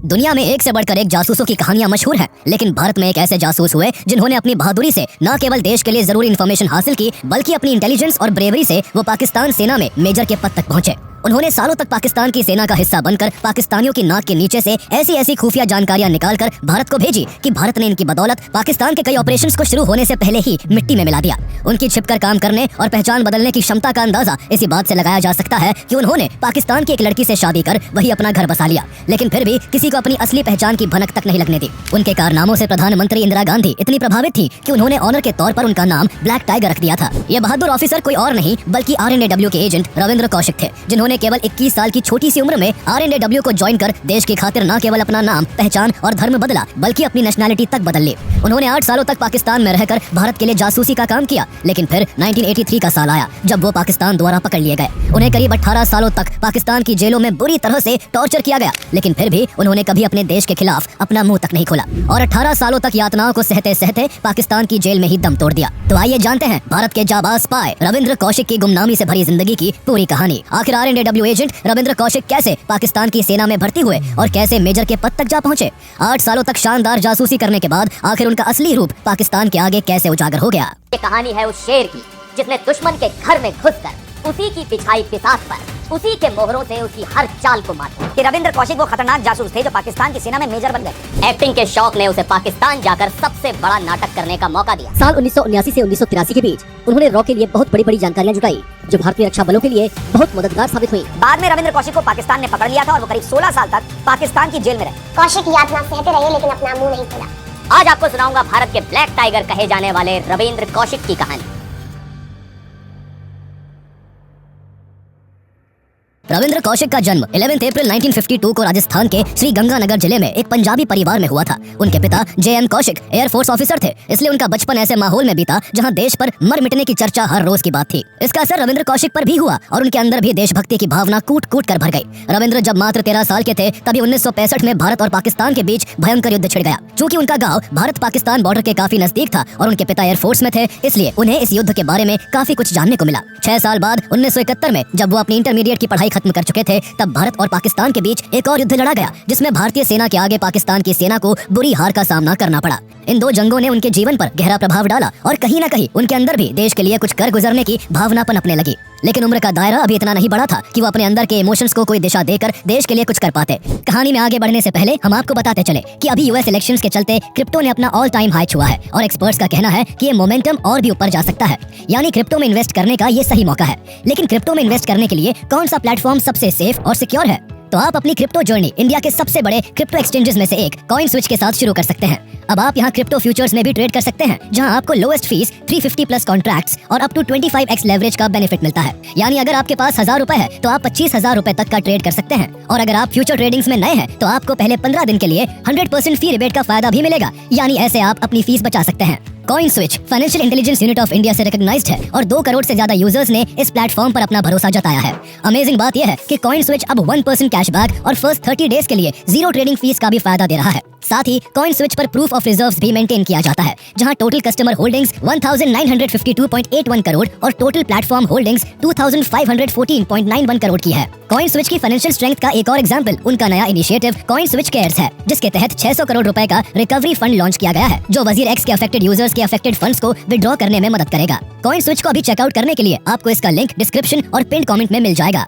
दुनिया में एक से बढ़कर एक जासूसों की कहानियां मशहूर हैं, लेकिन भारत में एक ऐसे जासूस हुए जिन्होंने अपनी बहादुरी से न केवल देश के लिए जरूरी इन्फॉर्मेशन हासिल की, बल्कि अपनी इंटेलिजेंस और ब्रेवरी से वो पाकिस्तान सेना में मेजर के पद तक पहुंचे। उन्होंने सालों तक पाकिस्तान की सेना का हिस्सा बनकर पाकिस्तानियों की नाक के नीचे से ऐसी ऐसी खुफिया जानकारियां निकालकर भारत को भेजी कि भारत ने इनकी बदौलत पाकिस्तान के कई ऑपरेशंस को शुरू होने से पहले ही मिट्टी में मिला दिया। उनकी छिपकर काम करने और पहचान बदलने की क्षमता का अंदाजा इसी बात से लगाया जा सकता है कि उन्होंने पाकिस्तान की एक लड़की से शादी कर वही अपना घर बसा लिया, लेकिन फिर भी किसी को अपनी असली पहचान की भनक तक नहीं लगने दी। उनके कारनामों से प्रधानमंत्री इंदिरा गांधी इतनी प्रभावित थी कि उन्होंने ऑनर के तौर पर उनका नाम ब्लैक टाइगर रख दिया था। ये बहादुर ऑफिसर कोई और नहीं बल्कि RNAW के एजेंट रविंद्र कौशिक थे, जिन्होंने केवल 21 साल की छोटी सी उम्र में RNAW को ज्वाइन कर देश की खातिर न केवल अपना नाम, पहचान और धर्म बदला, बल्कि अपनी नेशनैलिटी तक बदल ली। उन्होंने 8 सालों तक पाकिस्तान में रहकर भारत के लिए जासूसी का काम किया, लेकिन फिर 1983 का साल आया जब वो पाकिस्तान द्वारा पकड़ लिए गए। उन्हें करीब 18 सालों तक पाकिस्तान की जेलों में बुरी तरह से टॉर्चर किया गया, लेकिन फिर भी उन्होंने कभी अपने देश के खिलाफ अपना मुंह तक नहीं खोला और 18 सालों तक यातनाओं को सहते सहते पाकिस्तान की जेल में ही दम तोड़ दिया। तो आइए जानते हैं भारत के जाबाज स्पाई रविंद्र कौशिक की गुमनामी से भरी जिंदगी की पूरी कहानी। आखिर RNAW एजेंट रविंद्र कौशिक कैसे पाकिस्तान की सेना में भर्ती हुए और कैसे मेजर के पद तक जा पहुंचे। 8 सालों तक शानदार जासूसी करने के बाद आखिर उनका असली रूप पाकिस्तान के आगे कैसे उजागर हो गया। ये कहानी है उस शेर की जिसने दुश्मन के घर में घुसकर उसी की पिछाई पिसास पर उसी के मोहरों से उसकी हर चाल को मारा। कि रविंद्र कौशिक वो खतरनाक जासूस थे जो पाकिस्तान की सेना में मेजर बन गए। एक्टिंग के शौक ने उसे पाकिस्तान जाकर सबसे बड़ा नाटक करने का मौका दिया। साल 1979 से 1983 के बीच उन्होंने रॉ के लिए बहुत बड़ी जानकारियां जुटाई, जो भारतीय रक्षा बलों के लिए बहुत मददगार साबित हुई। बाद में रविंद्र कौशिक को पाकिस्तान ने पकड़ लिया था और वो करीब 16 साल तक पाकिस्तान की जेल में रहे। कौशिक यातना सहते रहे लेकिन अपना मुंह नहीं खोला। आज आपको सुनाऊंगा भारत के ब्लैक टाइगर कहे जाने वाले रविंद्र कौशिक की कहानी। रविंद्र कौशिक का जन्म 11 अप्रैल 1952 को राजस्थान के श्री गंगानगर जिले में एक पंजाबी परिवार में हुआ था। उनके पिता JM कौशिक एयरफोर्स ऑफिसर थे, इसलिए उनका बचपन ऐसे माहौल में बीता जहां देश पर मर मिटने की चर्चा हर रोज की बात थी। इसका असर रविंद्र कौशिक पर भी हुआ और उनके अंदर भी देशभक्ति की भावना कूट कूट कर भर गई। रविंद्र जब मात्र 13 साल के थे तभी 1965 में भारत और पाकिस्तान के बीच भयंकर युद्ध छिड़ गया। चूंकि उनका गाँव भारत पाकिस्तान बॉर्डर के काफी नजदीक था और उनके पिता एयरफोर्स में थे, इसलिए उन्हें इस युद्ध के बारे में काफी कुछ जानने को मिला। 6 साल बाद 1971 में जब वो अपनी इंटरमीडिएट की पढ़ाई खत्म कर चुके थे, तब भारत और पाकिस्तान के बीच एक और युद्ध लड़ा गया, जिसमें भारतीय सेना के आगे पाकिस्तान की सेना को बुरी हार का सामना करना पड़ा। इन 2 जंगों ने उनके जीवन पर गहरा प्रभाव डाला और कहीं न कहीं उनके अंदर भी देश के लिए कुछ कर गुजरने की भावना पनपने लगी। लेकिन उम्र का दायरा अभी इतना नहीं बड़ा था कि वो अपने अंदर के इमोशंस को कोई दिशा देकर देश के लिए कुछ कर पाते। कहानी में आगे बढ़ने से पहले हम आपको बताते चले कि अभी US इलेक्शंस के चलते क्रिप्टो ने अपना ऑल टाइम हाई छुआ है और एक्सपर्ट्स का कहना है कि ये मोमेंटम और भी ऊपर जा सकता है, यानी क्रिप्टो में इन्वेस्ट करने का ये सही मौका है। लेकिन क्रिप्टो में इन्वेस्ट करने के लिए कौन सा प्लेटफॉर्म सबसे सेफ और सिक्योर है? तो आप अपनी क्रिप्टो जर्नी इंडिया के सबसे बड़े क्रिप्टो एक्सचेंजेस में से एक CoinSwitch के साथ शुरू कर सकते हैं। अब आप यहाँ क्रिप्टो फ्यूचर्स में भी ट्रेड कर सकते हैं, जहाँ आपको लोएस्ट फीस 350 प्लस कॉन्ट्रैक्ट्स और अप टू 25x लेवरेज का बेनिफिट मिलता है। यानी अगर आपके पास 1000 रुपए है तो आप 25,000 रुपए तक का ट्रेड कर सकते हैं। और अगर आप फ्यूचर ट्रेडिंग्स में नए हैं तो आपको पहले 15 दिन के लिए 100% फी रिबेट का फायदा भी मिलेगा, यानी ऐसे आप अपनी फीस बचा सकते हैं। CoinSwitch financial intelligence unit of India से रिकॉग्नाइज्ड है और 2 करोड़ से ज्यादा यूजर्स ने इस प्लेटफॉर्म पर अपना भरोसा जताया है। अमेजिंग बात यह है कि CoinSwitch अब 1% कैशबैक और फर्स्ट 30 डेज के लिए 0 ट्रेडिंग फीस का भी फायदा दे रहा है। साथ ही CoinSwitch पर प्रूफ ऑफ रिजर्व्स भी मेंटेन किया जाता है, जहां टोटल कस्टमर होल्डिंग्स 1952.81 करोड़ और टोटल प्लेटफॉर्म होल्डिंग्स 2514.91 करोड़ की है। CoinSwitch की फाइनेंशियल स्ट्रेंथ का एक और एग्जांपल उनका नया इनिशिएटिव CoinSwitch केयर्स है, जिसके तहत 600 करोड़ रुपए का रिकवरी फंड लॉन्च किया गया है, जो वजीर एक्स के अफेक्टेड यूजर्स के अफेक्टेड फंड्स को विड्रॉ करने में मदद करेगा। CoinSwitch को अभी चेकआउट करने के लिए आपको इसका लिंक डिस्क्रिप्शन और पिन कमेंट में मिल जाएगा।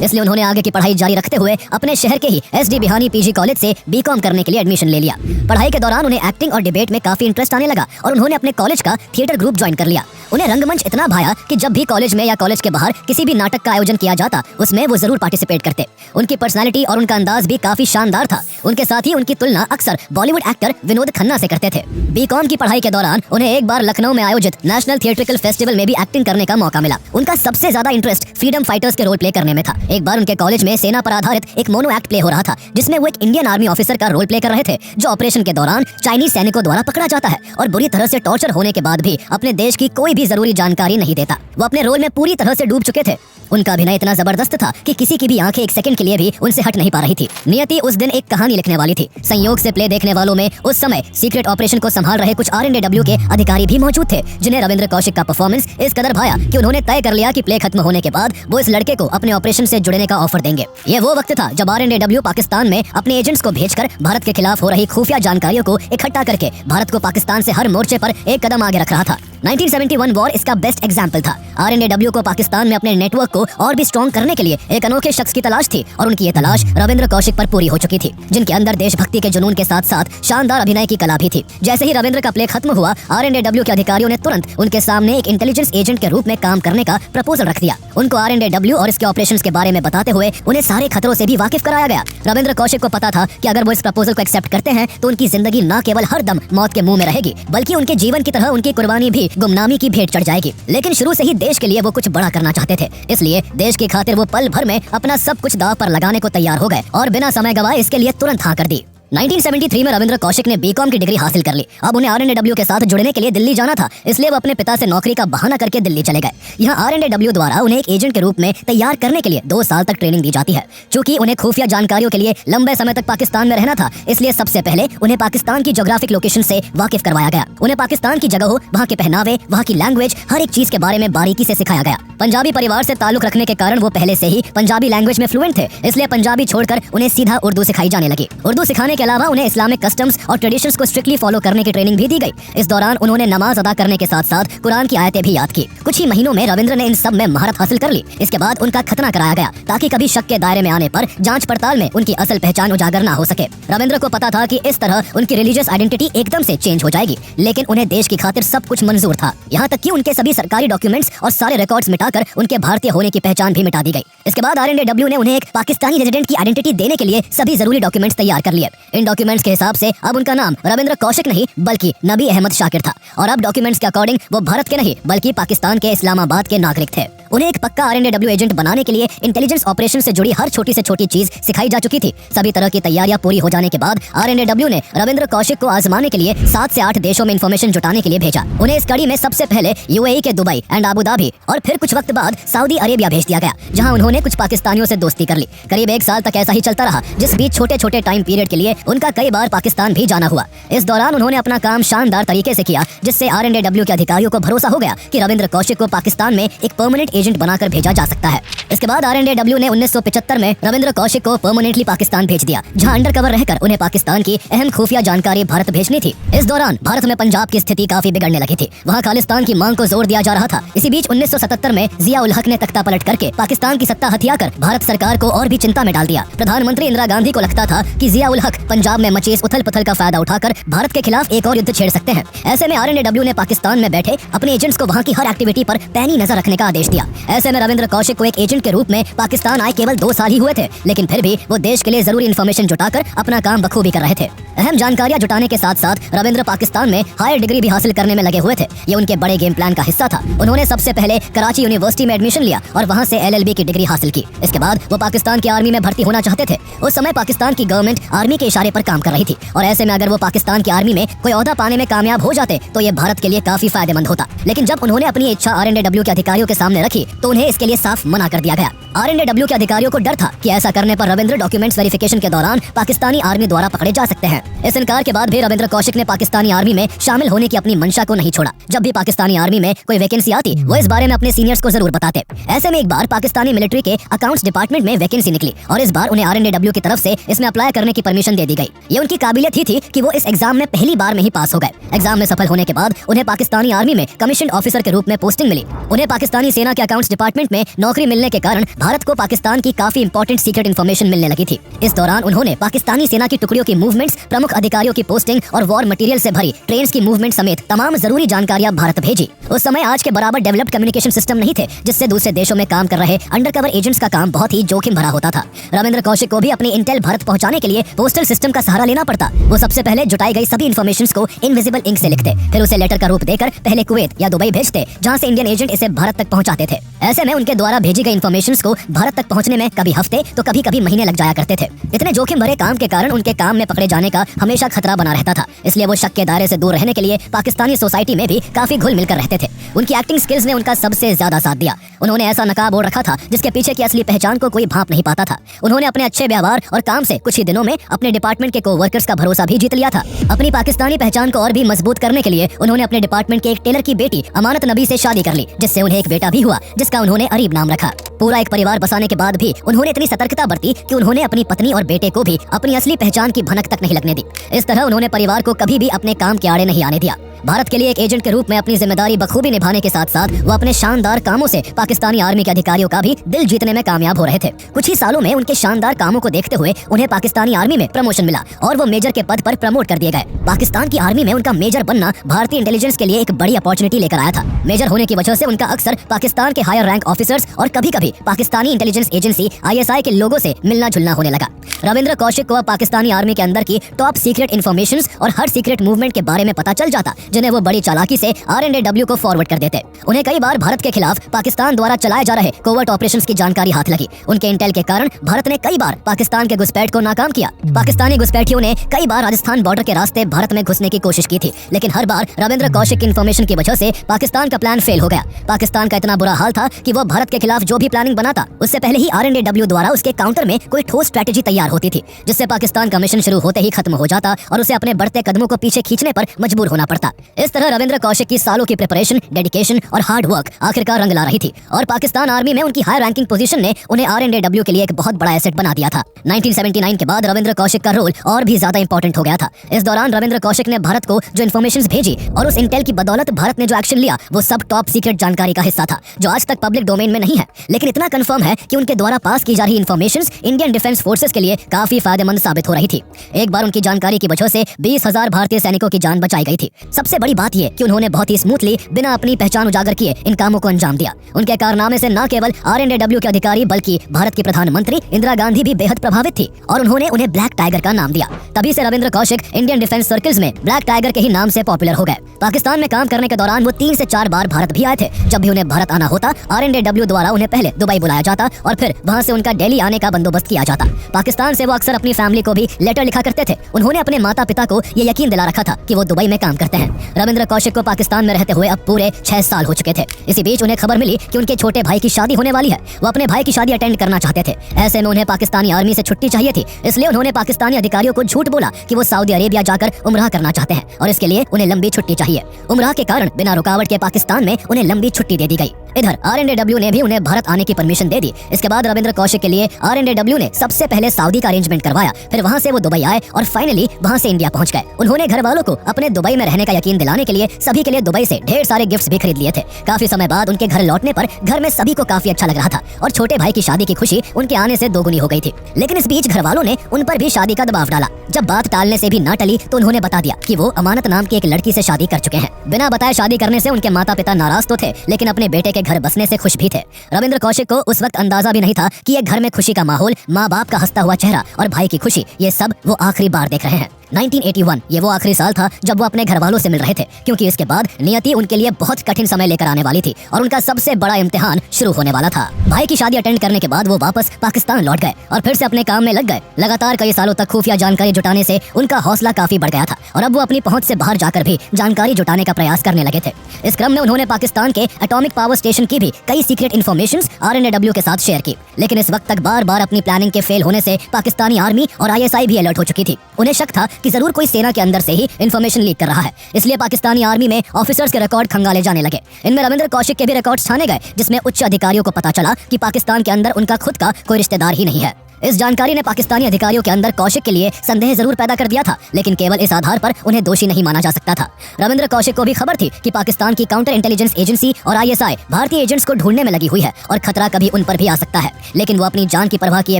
इसलिए उन्होंने आगे की पढ़ाई जारी रखते हुए अपने शहर के ही SD बिहानी PG कॉलेज से BCom करने के लिए एडमिशन ले लिया। पढ़ाई के दौरान उन्हें एक्टिंग और डिबेट में काफी इंटरेस्ट आने लगा और उन्होंने अपने कॉलेज का थिएटर ग्रुप ज्वाइन कर लिया। उन्हें रंगमंच इतना भाया कि जब भी कॉलेज में या कॉलेज के बाहर किसी भी नाटक का आयोजन किया जाता, उसमें वो जरूर पार्टिसिपेट करते। उनकी पर्सनालिटी और उनका अंदाज भी काफी शानदार था। उनके साथ ही उनकी तुलना अक्सर बॉलीवुड एक्टर विनोद खन्ना से करते थे। BCom की पढ़ाई के दौरान उन्हें एक बार लखनऊ में आयोजित नेशनल थिएट्रिकल फेस्टिवल में भी एक्टिंग करने का मौका मिला। उनका सबसे ज्यादा इंटरेस्ट फ्रीडम फाइटर्स के रोल प्ले करने में था। एक बार उनके कॉलेज में सेना पर आधारित एक मोनो एक्ट प्ले हो रहा था, जिसमें वो एक इंडियन आर्मी ऑफिसर का रोल प्ले कर रहे थे, जो ऑपरेशन के दौरान चाइनीज सैनिकों द्वारा पकड़ा जाता है और बुरी तरह से टॉर्चर होने के बाद भी अपने देश की कोई भी जरूरी जानकारी नहीं देता। वो अपने रोल में पूरी तरह से डूब चुके थे। उनका अभिनय इतना जबरदस्त था कि किसी की भी आंखें एक सेकंड के लिए भी उनसे हट नहीं पा रही थी। नियति उस दिन एक कहानी लिखने वाली थी। संयोग से प्ले देखने वालों में उस समय सीक्रेट ऑपरेशन को संभाल रहे कुछ RNAW के अधिकारी भी मौजूद थे, जिन्हें रविंद्र कौशिक का परफॉर्मेंस इस कदर भाया कि उन्होंने तय कर लिया कि प्ले खत्म होने के बाद वो इस लड़के को अपने ऑपरेशन से जुड़ने का ऑफर देंगे। ये वो वक्त था जब RNAW पाकिस्तान में अपने एजेंट्स को भेजकर भारत के खिलाफ हो रही खुफिया जानकारियों को इकट्ठा करके भारत को पाकिस्तान से हर मोर्चे पर एक कदम आगे रख रहा था। 1971 वॉर इसका बेस्ट एग्जाम्पल था। RNAW को पाकिस्तान में अपने नेटवर्क को और भी स्ट्रॉन्ग करने के लिए एक अनोखे शख्स की तलाश थी और उनकी ये तलाश रविंद्र कौशिक पर पूरी हो चुकी थी, जिनके अंदर देशभक्ति के जुनून के साथ साथ शानदार अभिनय की कला भी थी। जैसे ही रविंद्र का प्ले खत्म हुआ, RNAW के अधिकारियों ने तुरंत उनके सामने एक इंटेलिजेंस एजेंट के रूप में काम करने का प्रपोजल रख दिया। उनको RNAW और इसके ऑपरेशंस के बारे में बताते हुए उन्हें सारे खतरों से भी वाकिफ कराया गया। रविंद्र कौशिक को पता था कि अगर वो इस प्रपोजल को एक्सेप्ट करते हैं तो उनकी जिंदगी न केवल हर दम मौत के मुंह में रहेगी, बल्कि उनके जीवन की तरह उनकी कुर्बानी भी गुमनामी की भेंट चढ़ जाएगी। लेकिन शुरू से ही देश के लिए वो कुछ बड़ा करना चाहते थे, इसलिए देश की खातिर वो पल भर में अपना सब कुछ दांव पर लगाने को तैयार हो गए और बिना समय गवाए इसके लिए तुरंत हाँ कर दी। 1973 में रविंद्र कौशिक ने बीकॉम की डिग्री हासिल कर ली। अब उन्हें RNAW के साथ जुड़ने के लिए दिल्ली जाना था, इसलिए वो अपने पिता से नौकरी का बहाना करके दिल्ली चले गए। यहाँ RNAW द्वारा उन्हें एक एजेंट के रूप में तैयार करने के लिए 2 साल तक ट्रेनिंग दी जाती है। चूंकि उन्हें खुफिया जानकारियों के लिए लंबे समय तक पाकिस्तान में रहना था, इसलिए सबसे पहले उन्हें पाकिस्तान की ज्योग्राफिक लोकेशन से वाकिफ करवाया गया। उन्हें पाकिस्तान की जगहों, वहाँ के पहनावे, वहाँ की लैंग्वेज, हर एक चीज के बारे में बारीकी से सिखाया गया। पंजाबी परिवार से ताल्लुक रखने के कारण वो पहले से ही पंजाबी लैंग्वेज में फ्लुएंट थे, इसलिए पंजाबी छोड़कर उन्हें सीधा उर्दू सिखाई जाने लगी। उर्दू सिखाने के अलावा उन्हें इस्लामिक कस्टम्स और ट्रेडिशंस को स्ट्रिक्टली फॉलो करने की ट्रेनिंग भी दी गई। इस दौरान उन्होंने नमाज अदा करने के साथ साथ कुरान की आयतें भी याद की। कुछ ही महीनों में रविंद्र ने इन सब में महारत हासिल कर ली। इसके बाद उनका खतना कराया गया ताकि कभी शक के दायरे में आने पर जांच पड़ताल में उनकी असल पहचान उजागर ना हो सके। रविंद्र को पता था कि इस तरह उनकी रिलीजियस आइडेंटिटी एकदम से चेंज हो जाएगी, लेकिन उन्हें देश की खातिर सब कुछ मंजूर था। यहाँ तक कि उनके सभी सरकारी डॉक्यूमेंट्स और सारे रिकॉर्ड्स मिटाकर उनके भारतीय होने की पहचान भी मिटा दी गई। इसके बाद RNAW ने उन्हें एक पाकिस्तानी रेजिडेंट की आइडेंटिटी देने के लिए सभी जरूरी डॉक्यूमेंट्स तैयार कर लिए। इन डॉक्यूमेंट्स के हिसाब से अब उनका नाम रविंद्र कौशिक नहीं बल्कि नबी अहमद शाकिर था और अब डॉक्यूमेंट्स के अकॉर्डिंग वो भारत के नहीं बल्कि पाकिस्तान के इस्लामाबाद के नागरिक थे। उन्हें एक पक्का RNAW एजेंट बनाने के लिए इंटेलिजेंस ऑपरेशन से जुड़ी हर छोटी से छोटी चीज सिखाई जा चुकी थी। सभी तरह की तैयारियां पूरी हो जाने के बाद RNAW ने रविंद्र कौशिक को आजमाने के लिए 7 से 8 देशों में इंफॉर्मेशन जुटाने के लिए भेजा। उन्हें इस कड़ी में सबसे पहले UAE के दुबई एंड अबू धाबी और फिर कुछ वक्त बाद सऊदी अरेबिया भेज दिया गया, जहां उन्होंने कुछ पाकिस्तानियों से दोस्ती कर ली। करीब 1 साल तक ऐसा ही चलता रहा, जिस बीच छोटे छोटे टाइम पीरियड के लिए उनका कई बार पाकिस्तान भी जाना हुआ। इस दौरान उन्होंने अपना काम शानदार तरीके से किया, जिससे RNAW के अधिकारियों को भरोसा हो गया कि रविंद्र कौशिक को पाकिस्तान में एक परमानेंट एजेंट बनाकर भेजा जा सकता है। इसके बाद RNAW ने 1975 में रविंद्र कौशिक को परमानेंटली पाकिस्तान भेज दिया, जहां अंडरकवर रहकर उन्हें पाकिस्तान की अहम खुफिया जानकारी भारत भेजनी थी। इस दौरान भारत में पंजाब की स्थिति काफी बिगड़ने लगी थी। वहां खालिस्तान की मांग को जोर दिया जा रहा था। इसी बीच 1977 में जिया उल हक ने तख्ता पलट करके पाकिस्तान की सत्ता हथियाकर भारत सरकार को और भी चिंता में डाल दिया। प्रधानमंत्री इंदिरा गांधी को लगता था कि जिया उल हक पंजाब में मची इस उथल पुथल का फायदा उठाकर भारत के खिलाफ एक और युद्ध छेड़ सकते हैं। ऐसे में RNAW ने पाकिस्तान में बैठे अपने एजेंट्स को वहां की हर एक्टिविटी पर पैनी नजर रखने का आदेश दिया। ऐसे में रविंद्र कौशिक को एक एजेंट के रूप में पाकिस्तान आए केवल 2 साल ही हुए थे, लेकिन फिर भी वो देश के लिए जरूरी इन्फॉर्मेशन जुटाकर अपना काम बखूबी कर रहे थे। अहम जानकारियां जुटाने के साथ साथ रविंद्र पाकिस्तान में हायर डिग्री भी हासिल करने में लगे हुए थे। ये उनके बड़े गेम प्लान का हिस्सा था। उन्होंने सबसे पहले कराची यूनिवर्सिटी में एडमिशन लिया और वहां से LLB की डिग्री हासिल की। इसके बाद वो पाकिस्तान की आर्मी में भर्ती होना चाहते थे। उस समय पाकिस्तान की गवर्नमेंट आर्मी के इशारे पर काम कर रही थी और ऐसे में अगर वो पाकिस्तान की आर्मी में कोई ओहदा पाने में कामयाब हो जाते तो ये भारत के लिए काफी फायदेमंद होता। लेकिन जब उन्होंने अपनी इच्छा RNAW के अधिकारियों के सामने रखी तो उन्हें इसके लिए साफ मना कर दिया गया। RNAW के अधिकारियों को डर था कि ऐसा करने पर रविंद्र डॉक्यूमेंट्स वेरिफिकेशन के दौरान पाकिस्तानी आर्मी द्वारा पकड़े जा सकते हैं। इस इनकार के बाद भी रविंद्र कौशिक ने पाकिस्तानी आर्मी में शामिल होने की अपनी मंशा को नहीं छोड़ा। जब भी पाकिस्तानी आर्मी में कोई वैकेंसी आती वो इस बारे में अपने सीनियर्स को जरूर बताते। ऐसे में एक बार पाकिस्तानी मिलिट्री के अकाउंट्स डिपार्टमेंट में वैकेंसी निकली और इस बार उन्हें RNAW की तरफ से इसमें अप्लाई करने की परमिशन दे दी गई। ये उनकी काबिलियत ही थी कि वो इस एग्जाम में पहली बार में ही पास हो गए। एग्जाम में सफल होने के बाद उन्हें पाकिस्तानी आर्मी में कमीशन ऑफिसर के रूप में पोस्टिंग मिली। उन्हें पाकिस्तानी सेना के अकाउंट्स डिपार्टमेंट में नौकरी मिलने के कारण भारत को पाकिस्तान की काफी इंपॉर्टेंट सीक्रेट इन्फॉर्मेशन मिलने लगी थी। इस दौरान उन्होंने पाकिस्तानी सेना की टुकड़ियों की मूवमेंट्स, प्रमुख अधिकारियों की पोस्टिंग और वॉर मटेरियल से भरी ट्रेन्स की मूवमेंट समेत तमाम जरूरी जानकारियां भारत भेजी। उस समय आज के बराबर डेवलप्ड कम्युनिकेशन सिस्टम नहीं थे, जिससे दूसरे देशों में काम कर रहे अंडरकवर एजेंट्स का काम बहुत ही जोखिम भरा होता था। रविंद्र कौशिक को भी अपनी इंटेल भारत पहुंचाने के लिए पोस्टल सिस्टम का सहारा लेना पड़ता। वो सबसे पहले जुटाई गई सभी इन्फॉर्मेशन को इनविजिबल इंक से लिखते, फिर उसे लेटर का रूप देकर पहले कुवैत या दुबई भेजते, जहाँ से इंडियन एजेंट इसे भारत तक पहुँचाते थे। ऐसे में उनके द्वारा भेजी गई इन्फॉर्मेशंस को भारत तक पहुंचने में कभी हफ्ते तो कभी कभी महीने लग जाया करते थे। इतने जोखिम भरे काम के कारण उनके काम में पकड़े जाने का हमेशा खतरा बना रहता था, इसलिए वो शक के दायरे से दूर रहने के लिए पाकिस्तानी सोसाइटी में भी काफी घुल मिलकर रहते थे। उनकी एक्टिंग स्किल्स ने उनका सबसे ज्यादा साथ दिया। उन्होंने ऐसा नकाब ओढ़ रखा था जिसके पीछे की असली पहचान को कोई भांप नहीं पाता था। उन्होंने अपने अच्छे व्यवहार और काम से कुछ ही दिनों में अपने डिपार्टमेंट के कोवर्कर्स का भरोसा भी जीत लिया था। अपनी पाकिस्तानी पहचान को और भी मजबूत करने के लिए उन्होंने अपने डिपार्टमेंट के एक टेलर की बेटी अमानत नबी से शादी कर ली, जिससे उन्हें एक बेटा भी हुआ जिसका उन्होंने अरीब नाम रखा। पूरा एक परिवार बसाने के बाद भी उन्होंने इतनी सतर्कता बरती कि उन्होंने अपनी पत्नी और बेटे को भी अपनी असली पहचान की भनक तक नहीं लगने दी। इस तरह उन्होंने परिवार को कभी भी अपने काम के आड़े नहीं आने दिया। भारत के लिए एक एजेंट के रूप में अपनी जिम्मेदारी बखूबी निभाने के साथ साथ वो अपने शानदार कामों से पाकिस्तानी आर्मी के अधिकारियों का भी दिल जीतने में कामयाब हो रहे थे। कुछ ही सालों में उनके शानदार कामों को देखते हुए उन्हें पाकिस्तानी आर्मी में प्रमोशन मिला और वो मेजर के पद पर प्रमोट कर दिए गए। पाकिस्तान की आर्मी में उनका मेजर बनना भारतीय इंटेलिजेंस के लिए एक बड़ी अपॉर्चुनिटी लेकर आया था। मेजर होने की वजह से उनका अक्सर पाकिस्तान के हायर रैंक ऑफिसर्स और कभी कभी पाकिस्तानी इंटेलिजेंस एजेंसी ISI के लोगों से मिलना जुलना होने लगा। रविंद्र कौशिक को अब पाकिस्तानी आर्मी के अंदर की टॉप सीक्रेट इन्फॉर्मेशन और हर सीक्रेट मूवमेंट के बारे में पता चल जाता, जिन्हें वो बड़ी चालाकी से R&AW को फॉरवर्ड कर देते। उन्हें कई बार भारत के खिलाफ पाकिस्तान द्वारा चलाए जा रहे कोवर्ट ऑपरेशंस की जानकारी हाथ लगी। उनके इंटेल के कारण भारत ने कई बार पाकिस्तान के घुसपैठ को नाकाम किया। पाकिस्तानी घुसपैठियों ने कई बार राजस्थान बॉर्डर के रास्ते भारत में घुसने की कोशिश की थी, लेकिन हर बार रविंद्र कौशिक की इन्फॉर्मेशन की वजह से पाकिस्तान का प्लान फेल हो गया। पाकिस्तान का इतना बुरा हाल था कि वो भारत के खिलाफ जो भी प्लानिंग बनाता उससे पहले ही R&AW द्वारा उसके काउंटर में कोई ठोस स्ट्रेटेजी तैयार होती थी, जिससे पाकिस्तान का मिशन शुरू होते ही खत्म हो जाता और उसे अपने बढ़ते कदमों को पीछे खींचने पर मजबूर होना पड़ता। इस तरह रविंद्र कौशिक की सालों की प्रिपरेशन, डेडिकेशन और हार्ड वर्क आखिरकार रंग ला रही थी और पाकिस्तान आर्मी में उनकी हाई रैंकिंग पोजीशन ने उन्हें R&AW के लिए एक बहुत बड़ा एसेट बना दिया था। 1979 के बाद रविंद्र कौशिक का रोल और भी ज्यादा इंपॉर्टेंट हो गया था। इस दौरान रविंद्र कौशिक ने भारत को जो इन्फॉर्मेशन भेजी और उस इंटेल की बदौलत भारत ने जो एक्शन लिया वो सब टॉप सीक्रेट जानकारी का हिस्सा था, जो आज तक पब्लिक डोमेन में नहीं है, लेकिन इतना कंफर्म है कि उनके द्वारा पास की जा रही इन्फॉर्मेशन इंडियन डिफेंस फोर्सेस के लिए काफी फायदेमंद साबित हो रही थी। एक बार उनकी जानकारी की वजह से 20,000 भारतीय सैनिकों की जान बचाई गई थी। सबसे बड़ी बात यह कि उन्होंने बहुत ही स्मूथली बिना अपनी पहचान उजागर किए इन कामों को अंजाम दिया। उनके कारनामे से न केवल R&AW के अधिकारी बल्कि भारत की प्रधानमंत्री इंदिरा गांधी भी बेहद प्रभावित थी और उन्होंने उन्हें ब्लैक टाइगर का नाम दिया। तभी से Ravindra Kaushik Indian defence circles में ब्लैक टाइगर के ही नाम से पॉपुलर हो गए। पाकिस्तान में काम करने के दौरान वो 3 से 4 बार भारत भी आए थे। जब भी उन्हें भारत आना होता R&AW द्वारा उन्हें पहले दुबई बुलाया जाता और फिर वहाँ से उनका दिल्ली आने का बंदोबस्त किया जाता। पाकिस्तान से वो अक्सर अपनी फैमिली को भी लेटर लिखा करते थे। उन्होंने अपने माता पिता को ये यकीन दिला रखा था कि वो दुबई में काम करते हैं। रविंद्र कौशिक को पाकिस्तान में रहते हुए अब पूरे 6 साल हो चुके थे। इसी बीच उन्हें खबर मिली कि उनके छोटे भाई की शादी होने वाली है। वो अपने भाई की शादी अटेंड करना चाहते थे। ऐसे में उन्हें पाकिस्तानी आर्मी से छुट्टी चाहिए थी, इसलिए उन्होंने पाकिस्तानी अधिकारियों को झूठ बोला कि वो सऊदी अरेबिया जाकर उम्राह करना चाहते हैं और इसके लिए उन्हें लंबी छुट्टी चाहिए। उम्राह के कारण बिना रुकावट के पाकिस्तान में उन्हें लंबी छुट्टी दे दी गई। इधर R&AW ने भी उन्हें भारत आने की परमिशन दे दी। इसके बाद रविंद्र कौशिक के लिए R&AW ने सबसे पहले सऊदी का अरेंजमेंट करवाया, फिर वहाँ से वो दुबई आए और फाइनली वहाँ से इंडिया पहुँच गए। उन्होंने घर वालों को अपने दुबई में रहने का यकीन दिलाने के लिए सभी के लिए दुबई से ढेर सारे गिफ्ट्स भी खरीद लिए थे। काफी समय बाद उनके घर लौटने पर घर में सभी को काफी अच्छा लग रहा था और छोटे भाई की शादी की खुशी उनके आने से दोगुनी हो गई थी। लेकिन इस बीच घर वालों ने उन पर भी शादी का दबाव डाला। जब बात टालने से भी ना टली तो उन्होंने बता दिया कि वो अमानत नाम की एक लड़की से शादी कर चुके हैं। बिना बताए शादी करने से उनके माता पिता नाराज तो थे, लेकिन अपने बेटे के घर बसने से खुश भी थे। रविंद्र कौशिक को उस वक्त अंदाजा भी नहीं था कि ये घर में खुशी का माहौल, माँ बाप का हंसता हुआ चेहरा और भाई की खुशी, ये सब वो आखिरी बार देख रहे हैं। 1981 ये वो आखिरी साल था जब वो अपने घर वालों से मिल रहे थे, क्योंकि इसके बाद नियति उनके लिए बहुत कठिन समय लेकर आने वाली थी और उनका सबसे बड़ा इम्तिहान शुरू होने वाला था। भाई की शादी अटेंड करने के बाद वो वापस पाकिस्तान लौट गए और फिर से अपने काम में लग गए। लगातार कई सालों तक खुफिया जानकारी जुटाने से उनका हौसला काफी बढ़ गया था और अब वो अपनी पहुंच से बाहर जाकर भी जानकारी जुटाने का प्रयास करने लगे थे। इस क्रम में उन्होंने पाकिस्तान के एटॉमिक पावर स्टेशन की भी कई सीक्रेट इन्फॉर्मेशन R&AW के साथ शेयर की, लेकिन इस वक्त तक बार बार अपनी प्लानिंग के फेल होने से पाकिस्तानी आर्मी और ISI भी अलर्ट हो चुकी थी। उन्हें शक था कि जरूर कोई सेना के अंदर से ही इन्फॉर्मेशन लीक कर रहा है, इसलिए पाकिस्तानी आर्मी में ऑफिसर्स के रिकॉर्ड खंगाले जाने लगे। इनमें रविंद्र कौशिक के भी रिकॉर्ड्स छाने गए, जिसमें उच्च अधिकारियों को पता चला कि पाकिस्तान के अंदर उनका खुद का कोई रिश्तेदार ही नहीं है। इस जानकारी ने पाकिस्तानी अधिकारियों के अंदर कौशिक के लिए संदेह जरूर पैदा कर दिया था, लेकिन केवल इस आधार पर उन्हें दोषी नहीं माना जा सकता था। रविंद्र कौशिक को भी खबर थी कि पाकिस्तान की काउंटर इंटेलिजेंस एजेंसी और ISI भारतीय एजेंट्स को ढूंढने में लगी हुई है और खतरा कभी उन पर भी आ सकता है, लेकिन वो अपनी जान की परवाह किए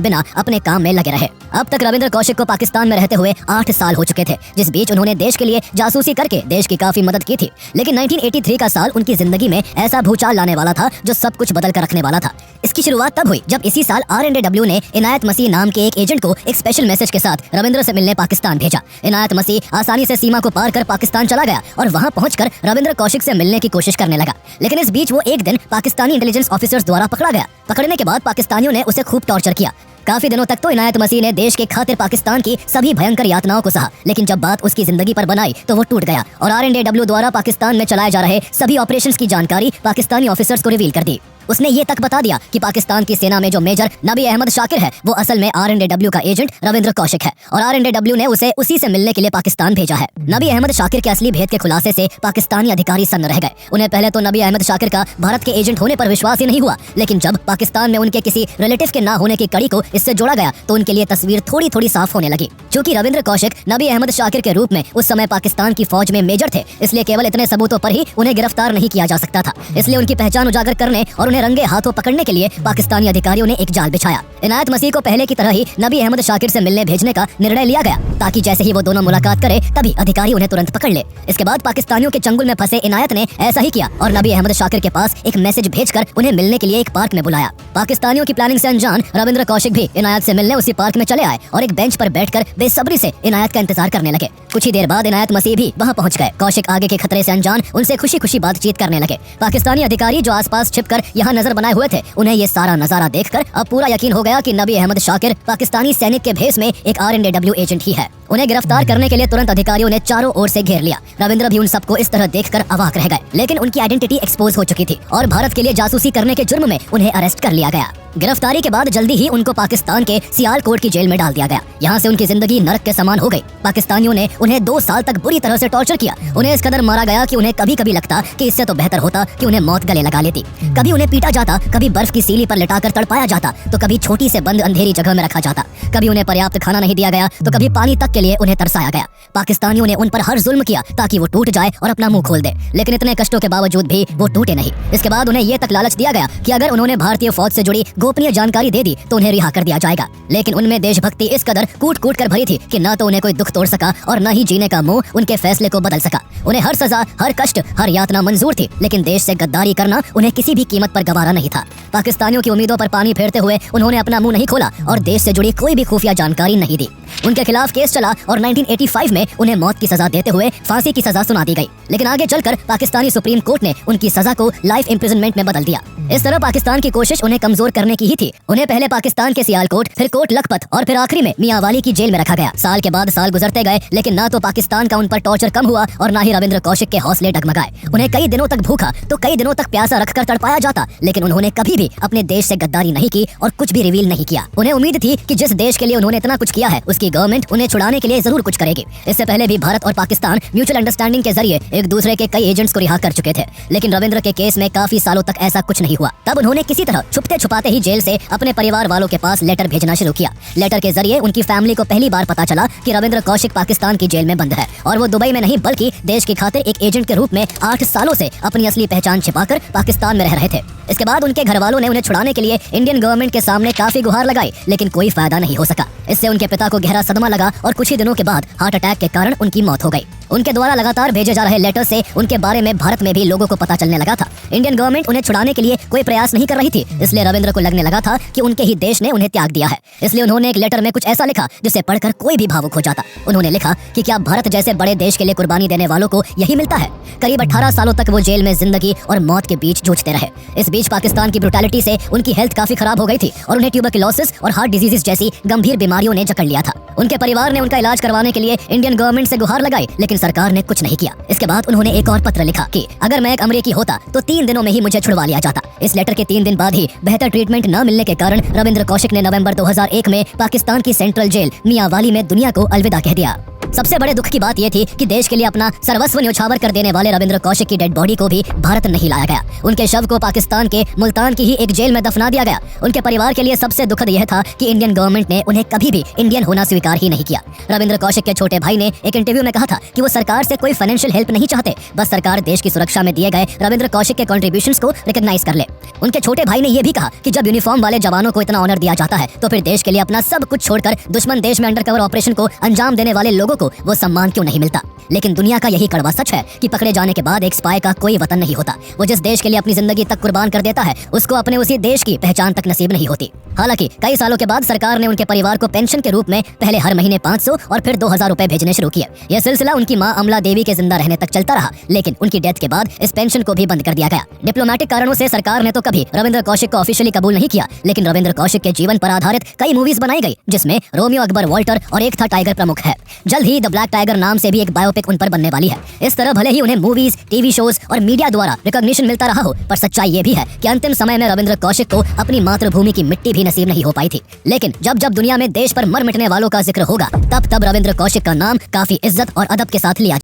बिना अपने काम में लगे रहे। अब तक रविंद्र कौशिक को पाकिस्तान में रहते हुए 8 साल हो चुके थे, जिस बीच उन्होंने देश के लिए जासूसी करके देश की काफी मदद की थी। लेकिन 1983 का साल उनकी जिंदगी में ऐसा भूचाल लाने वाला था जो सब कुछ बदल कर रखने वाला था। इसकी शुरुआत तब हुई जब इसी साल R&AW ने इनायत मसीह नाम के एक एजेंट को एक स्पेशल मैसेज के साथ रविंद्र से मिलने पाकिस्तान भेजा। इनायत मसीह आसानी से सीमा को पार कर पाकिस्तान चला गया और वहाँ पहुंचकर रविंद्र कौशिक से मिलने की कोशिश करने लगा। लेकिन इस बीच वो एक दिन पाकिस्तानी इंटेलिजेंस ऑफिसर्स द्वारा पकड़ा गया। पकड़ने के बाद पाकिस्तानियों ने उसे खूब टॉर्चर किया। काफी दिनों तक तो इनायत मसीह ने देश के खातिर पाकिस्तान की सभी भयंकर यातनाओं को सहा, लेकिन जब बात उसकी जिंदगी पर बनाई तो वो टूट गया और RNAW द्वारा पाकिस्तान में चलाए जा रहे सभी ऑपरेशंस की जानकारी पाकिस्तानी ऑफिसर्स को रिवील कर दी। उसने ये तक बता दिया कि पाकिस्तान की सेना में जो मेजर नबी अहमद शाकिर है वो असल में RNAW का एजेंट रविंद्र कौशिक है और RNAW ने उसे उसी से मिलने के लिए पाकिस्तान भेजा है। नबी अहमद शाकिर के असली भेद के खुलासे से पाकिस्तानी अधिकारी सन्न रह गए। उन्हें पहले तो नबी अहमद शाकिर का भारत के एजेंट होने पर विश्वास ही नहीं हुआ, लेकिन जब पाकिस्तान में उनके किसी रिलेटिव के ना होने की कड़ी को इससे जोड़ा गया तो उनके लिए तस्वीर थोड़ी थोड़ी साफ होने लगी। क्योंकि रविंद्र कौशिक नबी अहमद शाकिर के रूप में उस समय पाकिस्तान की फौज में मेजर थे, इसलिए केवल इतने सबूतों पर ही उन्हें गिरफ्तार नहीं किया जा सकता था। इसलिए उनकी पहचान उजागर करने और उन्हें रंगे हाथों पकड़ने के लिए पाकिस्तानी अधिकारियों ने एक जाल बिछाया। इनायत मसीह को पहले की तरह ही नबी अहमद शाकिर से मिलने भेजने का निर्णय लिया गया, ताकि जैसे ही वो दोनों मुलाकात करे तभी अधिकारी उन्हें तुरंत पकड़ ले। इसके बाद पाकिस्तानियों के चंगुल में फंसे इनायत ने ऐसा ही किया और नबी अहमद शाकिर के पास एक मैसेज भेजकर उन्हें मिलने के लिए एक पार्क में बुलाया। पाकिस्तानियों की प्लानिंग से अनजान रविंद्र कौशिक भी इनायत से मिलने उसी पार्क में चले आए और एक बेंच पर बैठकर बेसब्री से इनायत का इंतजार करने लगे। कुछ ही देर बाद इनायत मसीह भी वहाँ पहुँच गए। कौशिक आगे के खतरे से अनजान उनसे खुशी खुशी बातचीत करने लगे। पाकिस्तानी अधिकारी जो आसपास छिपकर यहाँ नजर बनाए हुए थे, उन्हें ये सारा नजारा देखकर अब पूरा यकीन हो गया कि नबी अहमद शाकिर पाकिस्तानी सैनिक के भेष में एक RNAW एजेंट ही है। उन्हें गिरफ्तार करने के लिए तुरंत अधिकारियों ने चारों ओर से घेर लिया। रविंद्र भी उन सबको इस तरह देखकर अवाक रह गए, लेकिन उनकी आइडेंटिटी एक्सपोज हो चुकी थी और भारत के लिए जासूसी करने के जुर्म में उन्हें अरेस्ट कर लिया गया। गिरफ्तारी के बाद जल्दी ही उनको पाकिस्तान के सियालकोट की जेल में डाल दिया गया। यहाँ से उनकी जिंदगी नरक के समान हो गई। पाकिस्तानियों ने उन्हें 2 साल तक बुरी तरह से टॉर्चर किया। उन्हें इस कदर मारा गया कि उन्हें कभी कभी लगता कि इससे तो बेहतर होता कि उन्हें मौत गले लगा लेती। कभी उन्हें पीटा जाता, कभी बर्फ की सीली पर लिटाकर तड़पाया जाता, तो कभी छोटी से बंद अंधेरी जगह में रखा जाता। कभी उन्हें पर्याप्त खाना नहीं दिया गया तो कभी पानी तक के लिए उन्हें तरसाया गया। पाकिस्तानियों ने उन पर हर जुल्म किया ताकि वो टूट जाए और अपना मुंह खोल दे, लेकिन इतने कष्टों के बावजूद भी वो टूटे नहीं। इसके बाद उन्हें ये तक लालच दिया गया कि अगर उन्होंने भारतीय फौज से जुड़ी गोपनीय जानकारी दे दी तो उन्हें रिहा कर दिया जाएगा। लेकिन उनमें देशभक्ति इस कदर कूट कूट कर भरी थी कि न तो उन्हें कोई दुख तोड़ सका और न ही जीने का मुंह उनके फैसले को बदल सका। उन्हें हर सजा, हर कष्ट, हर यातना मंजूर थी, लेकिन देश से गद्दारी करना उन्हें किसी भी कीमत पर गवारा नहीं था। पाकिस्तानियों की उम्मीदों पर पानी फेरते हुए उन्होंने अपना मुंह नहीं खोला और देश से जुड़ी कोई भी खुफिया जानकारी नहीं दी। उनके खिलाफ केस चला और 1985 में उन्हें मौत की सजा देते हुए फांसी की सजा सुना दी गई। लेकिन आगे चलकर पाकिस्तानी सुप्रीम कोर्ट ने उनकी सजा को लाइफ इम्प्रिजनमेंट में बदल दिया। इस तरह पाकिस्तान की कोशिश उन्हें कमजोर करने की ही थी। उन्हें पहले पाकिस्तान के सियालकोट, फिर कोट लखपत और फिर आखिरी में मियांवाली की जेल में रखा गया। साल के बाद साल गुजरते गए, लेकिन ना तो पाकिस्तान का उन पर टॉर्चर कम हुआ और ना ही रविंद्र कौशिक के हौसले डगमगाए। उन्हें कई दिनों तक भूखा तो कई दिनों तक प्यासा रखकर तड़पाया जाता, लेकिन उन्होंने कभी भी अपने देश से गद्दारी नहीं की और कुछ भी रिवील नहीं किया। उन्हें उम्मीद थी कि जिस देश के लिए उन्होंने इतना कुछ किया है उसकी गवर्नमेंट उन्हें छुड़ाने के लिए जरूर कुछ करेगी। इससे पहले भी भारत और पाकिस्तान म्यूचुअल अंडरस्टैंडिंग के जरिए एक दूसरे के कई एजेंट्स को रिहा कर चुके थे, लेकिन रविंद्र के केस में काफी सालों तक ऐसा कुछ नहीं हुआ। तब उन्होंने किसी तरह छुपते छुपाते ही जेल से अपने परिवार वालों के पास लेटर भेजना शुरू किया। लेटर के जरिए उनकी फैमिली को पहली बार पता चला कि रविंद्र कौशिक पाकिस्तान की जेल में बंद है और वो दुबई में नहीं बल्कि देश की खातिर एक एजेंट के रूप में 8 सालों से अपनी असली पहचान छिपाकर पाकिस्तान में रह रहे थे। इसके बाद उनके घर वालों ने उन्हें छुड़ाने के लिए इंडियन गवर्नमेंट के सामने काफी गुहार लगाई, लेकिन कोई फायदा नहीं हो सका। इससे उनके पिता को गहरा सदमा लगा और कुछ ही दिनों के बाद हार्ट अटैक के कारण उनकी मौत हो गई। उनके द्वारा लगातार भेजे जा रहे लेटर से उनके बारे में भारत में भी लोगों को पता चलने लगा था। इंडियन गवर्नमेंट उन्हें छुड़ाने के लिए कोई प्रयास नहीं कर रही थी, इसलिए रविंद्र को लगने लगा था कि उनके ही देश ने उन्हें त्याग दिया है। इसलिए उन्होंने एक लेटर में कुछ ऐसा लिखा जिसे पढ़कर कोई भी भावुक हो जाता। उन्होंने लिखा कि क्या भारत जैसे बड़े देश के लिए कुर्बानी देने वालों को यही मिलता है। करीब 18 सालों तक वो जेल में जिंदगी और मौत के बीच जूझते रहे। इस बीच पाकिस्तान की ब्रुटैलिटी से उनकी हेल्थ काफी खराब हो गई थी और उन्हें ट्यूबरकुलोसिस और हार्ट डिजीजेस जैसी गंभीर बीमारियों ने जकड़ लिया था। उनके परिवार ने उनका इलाज करवाने के लिए इंडियन गवर्नमेंट से गुहार लगाई, लेकिन सरकार ने कुछ नहीं किया। इसके बाद उन्होंने एक और पत्र लिखा कि अगर मैं एक अमेरिकी होता तो 3 दिनों में ही मुझे छुड़वा लिया जाता। इस लेटर के 3 दिन बाद ही बेहतर ट्रीटमेंट न मिलने के कारण रविंद्र कौशिक ने नवंबर 2001 में पाकिस्तान की सेंट्रल जेल मियांवाली में दुनिया को अलविदा कह दिया। सबसे बड़े दुख की बात यह थी कि देश के लिए अपना सर्वस्व न्योछावर कर देने वाले रविंद्र कौशिक की डेड बॉडी को भी भारत नहीं लाया गया। उनके शव को पाकिस्तान के मुल्तान की ही एक जेल में दफना दिया गया। उनके परिवार के लिए सबसे दुखद यह था कि इंडियन गवर्नमेंट ने उन्हें कभी भी इंडियन होना स्वीकार ही नहीं किया। रविंद्र कौशिक के छोटे भाई ने एक इंटरव्यू में कहा था कि वो सरकार से कोई फाइनेंशियल हेल्प नहीं चाहते, बस सरकार देश की सुरक्षा में दिए गए रविंद्र कौशिक के कंट्रीब्यूशंस को रिकॉग्नाइज कर ले। उनके छोटे भाई ने यह भी कहा कि जब यूनिफॉर्म वाले जवानों को इतना ऑनर दिया जाता है तो फिर देश के लिए अपना सब कुछ छोड़कर दुश्मन देश में अंडरकवर ऑपरेशन को अंजाम देने वाले लोगों को वो सम्मान क्यों नहीं मिलता। लेकिन दुनिया का यही कड़वा सच है कि पकड़े जाने के बाद एक स्पाई का कोई वतन नहीं होता। वो जिस देश के लिए अपनी जिंदगी तक कुर्बान कर देता है उसको अपने उसी देश की पहचान तक नसीब नहीं होती। हालांकि कई सालों के बाद सरकार ने उनके परिवार को पेंशन के रूप में पहले हर महीने 500 और फिर 2000 रुपए भेजने शुरू किए। यह सिलसिला उनकी मां अमला देवी के जिंदा रहने तक चलता रहा, लेकिन उनकी डेथ के बाद इस पेंशन को भी बंद कर दिया गया। डिप्लोमेटिक कारणों से सरकार ने तो कभी रविंद्र कौशिक को ऑफिशियली कबूल नहीं किया, लेकिन रविंद्र कौशिक के जीवन पर आधारित कई मूवीज बनाई गई, जिसमें रोमियो अकबर वॉल्टर और एक था टाइगर प्रमुख है। जल्द ही द ब्लैक टाइगर नाम से भी एक बायोपिक उन पर बनने वाली है। इस तरह भले ही उन्हें मूवीज, टीवी शोज और मीडिया द्वारा रिकॉग्निशन मिलता रहा हो, पर सच्चाई ये भी है कि अंतिम समय में रविंद्र कौशिक को अपनी मातृभूमि की मिट्टी भी नसीब नहीं हो पाई थी। लेकिन जब जब दुनिया में देश पर मर मिटने वालों का जिक्र होगा, तब तब रविंद्र कौशिक का नाम काफी इज्जत और अदब के साथ लिया